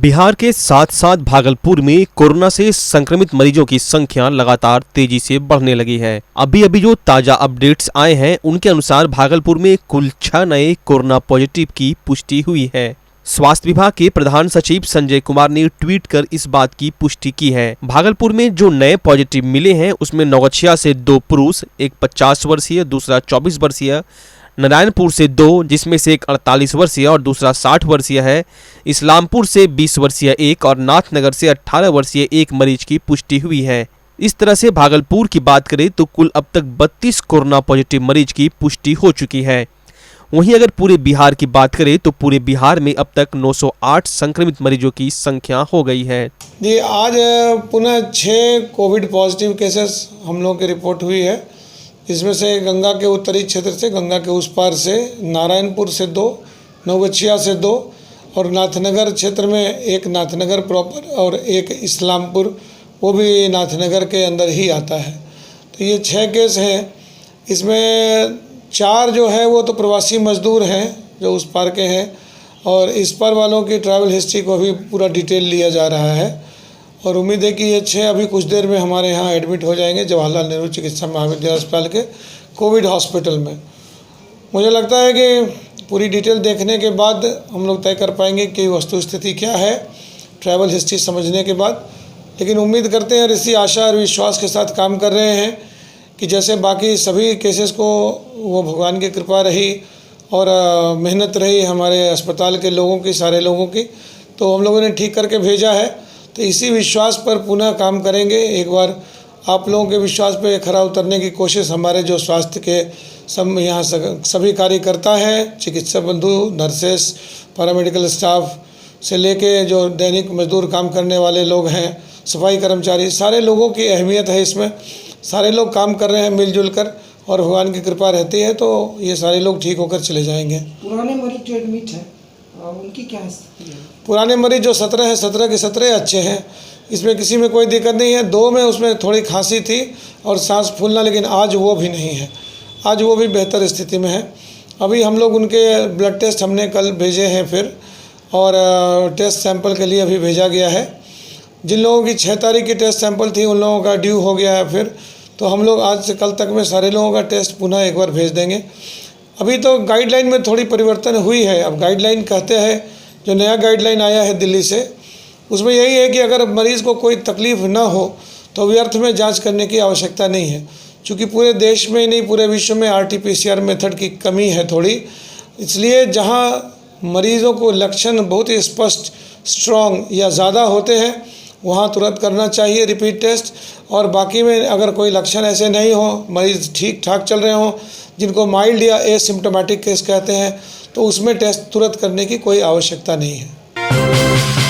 बिहार के साथ साथ भागलपुर में कोरोना से संक्रमित मरीजों की संख्या लगातार तेजी से बढ़ने लगी है। अभी जो ताजा अपडेट्स आए हैं उनके अनुसार भागलपुर में कुल 6 नए कोरोना पॉजिटिव की पुष्टि हुई है। स्वास्थ्य विभाग के प्रधान सचिव संजय कुमार ने ट्वीट कर इस बात की पुष्टि की है। भागलपुर में जो नए पॉजिटिव मिले हैं उसमें नौगछिया से 2 पुरुष, एक 50 वर्षीय, दूसरा 24 वर्षीय, नारायणपुर से 2 जिसमें से एक 48 वर्षीय और दूसरा 60 वर्षीय है, इस्लामपुर से 20 वर्षीय एक और नाथनगर से 18 वर्षीय एक मरीज की पुष्टि हुई है। इस तरह से भागलपुर की बात करें तो कुल अब तक 32 कोरोना पॉजिटिव मरीज की पुष्टि हो चुकी है। वहीं अगर पूरे बिहार की बात करें तो पूरे बिहार में अब तक 908 संक्रमित मरीजों की संख्या हो गई है। जी, आज पुनः 6 कोविड पॉजिटिव केसेस हम लोगों की रिपोर्ट हुई है। इसमें से गंगा के उत्तरी क्षेत्र से, गंगा के उस पार से, नारायणपुर से 2, नौगछिया से 2 और नाथनगर क्षेत्र में एक नाथनगर प्रॉपर और एक इस्लामपुर, वो भी नाथनगर के अंदर ही आता है। तो ये 6 केस हैं। इसमें 4 जो है वो तो प्रवासी मजदूर हैं जो उस पार के हैं और इस पार वालों की ट्रैवल हिस्ट्री को भी पूरा डिटेल लिया जा रहा है और उम्मीद है कि ये 6 अभी कुछ देर में हमारे यहाँ एडमिट हो जाएंगे जवाहरलाल नेहरू चिकित्सा महाविद्यालय अस्पताल के कोविड हॉस्पिटल में। मुझे लगता है कि पूरी डिटेल देखने के बाद हम लोग तय कर पाएंगे कि वस्तु स्थिति क्या है ट्रैवल हिस्ट्री समझने के बाद। लेकिन उम्मीद करते हैं और इसी आशा और विश्वास के साथ काम कर रहे हैं कि जैसे बाकी सभी केसेस को वो भगवान की कृपा रही और मेहनत रही हमारे अस्पताल के लोगों की, सारे लोगों की, तो हम लोगों ने ठीक करके भेजा है। तो इसी विश्वास पर पुनः काम करेंगे। एक बार आप लोगों के विश्वास पे खरा उतरने की कोशिश हमारे जो स्वास्थ्य के सब यहाँ सभी कार्यकर्ता हैं, चिकित्सा बंधु, नर्सेस, पैरामेडिकल स्टाफ से लेके जो दैनिक मजदूर काम करने वाले लोग हैं, सफाई कर्मचारी, सारे लोगों की अहमियत है इसमें। सारे लोग काम कर रहे हैं मिलजुल कर और भगवान की कृपा रहती है तो ये सारे लोग ठीक होकर चले जाएंगे। पुराने मरीज जो एडमिट हैं उनकी क्या स्थिति है? पुराने मरीज जो 17 हैं, 17 के 17 अच्छे हैं। इसमें किसी में कोई दिक्कत नहीं है। 2 में उसमें थोड़ी खांसी थी और सांस फूलना, लेकिन आज वो भी नहीं है। आज वो भी बेहतर स्थिति में है। अभी हम लोग उनके ब्लड टेस्ट हमने कल भेजे हैं फिर और टेस्ट सैंपल के लिए अभी भेजा गया है। जिन लोगों की 6 तारीख की टेस्ट सैंपल थी उन लोगों का ड्यू हो गया है फिर, तो हम लोग आज से कल तक में सारे लोगों का टेस्ट पुनः एक बार भेज देंगे। अभी तो गाइडलाइन में थोड़ी परिवर्तन हुई है। अब गाइडलाइन कहते हैं, जो नया गाइडलाइन आया है दिल्ली से, उसमें यही है कि अगर मरीज़ को कोई तकलीफ़ ना हो तो व्यर्थ में जांच करने की आवश्यकता नहीं है। क्योंकि पूरे देश में ही नहीं पूरे विश्व में RT-PCR मेथड की कमी है थोड़ी, इसलिए जहाँ मरीज़ों को लक्षण बहुत ही स्पष्ट, स्ट्रॉन्ग या ज़्यादा होते हैं वहाँ तुरंत करना चाहिए रिपीट टेस्ट। और बाकी में अगर कोई लक्षण ऐसे नहीं हो, मरीज़ ठीक ठाक चल रहे हों, जिनको माइल्ड या एसिम्प्टोमेटिक केस कहते हैं, तो उसमें टेस्ट तुरंत करने की कोई आवश्यकता नहीं है।